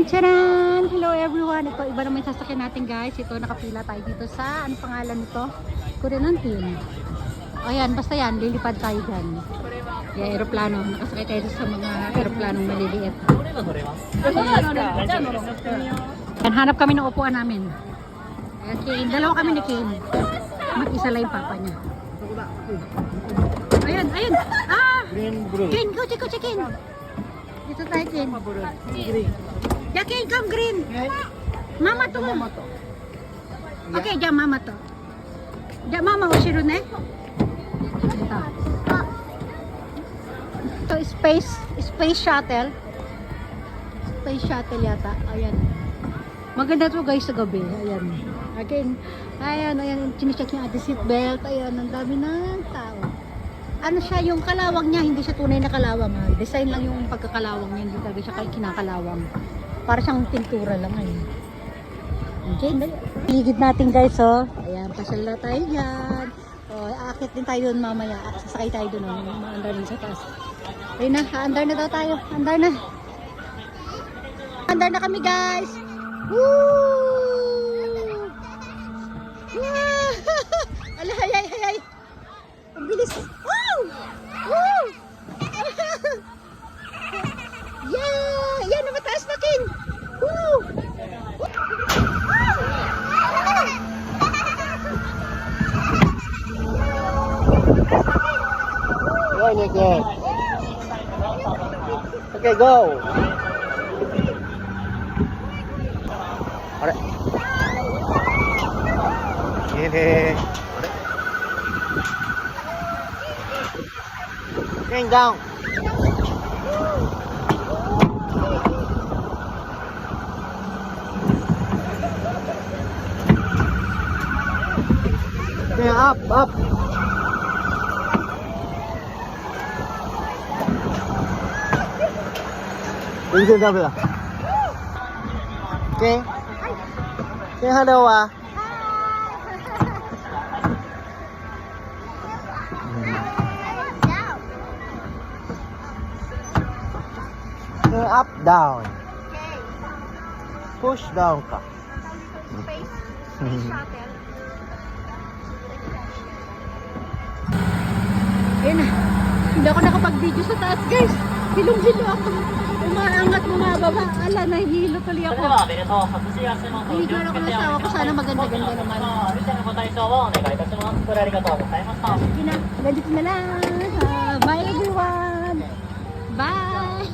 Charan! Hello everyone! Ito, iba naman yung sasakyan natin guys. Ito, nakapila tayo dito sa, ano pangalan nito? Kurinantin. Ayan, basta yan, lilipad tayo dyan. Yung aeroplano. Nakasakay tayo sa mga aeroplanong maliliit. Yan, hanap kami ng upuan namin. Ayan, Kane. Dalawa kami ni Kane. Mag-isa lang yung papa niya. Ayan, ayun! Ah! Kane, kotse, Kane! Dito tayo, Kane. Yeah, Kane, come green. Mama to. Okay, diyan mama to. Diyan mama, ushiro ne. Ito, space shuttle. Space shuttle yata. Ayan. Maganda to guys sa gabi. Ayan. Again, ayan, chinicheck yung ating seatbelt. Ayan, ang dami ng tao. Ano siya, yung kalawang niya, hindi siya tunay na kalawang. Ha? Design lang yung pagkakalawang niya, hindi talaga siya kinakalawang. Para siyang pintura lang ay. Okay, dali. Ligid natin guys, oh. Ayan, pasyal na tayo dyan. Oh, aakit din tayo dun mamaya. Sasakay tayo dun, oh. Maandar din sa taas. Ayun na, andar na daw tayo. Andar na. Andar na kami guys. Woo! Yeah! Ala, hayay. Ang bilis. Woo! Woo! Yeah! Yan, mataas na kin! Woo! Okay, go. Alright. Ini. Going down. Okay, up. Ini dah. Okay. Say hello ah. Up, down. Push down ka. Space shuttle. Ayun na. Hindi ako nakapag-video sa taas guys. Hilong-hilo ako. Umaangat, bumababa. Ala, nahihilo tuloy ako. Video ako ng asawa ko. Sana maganda-ganda naman. Sige na. Ganito na lang. Bye everyone. Bye.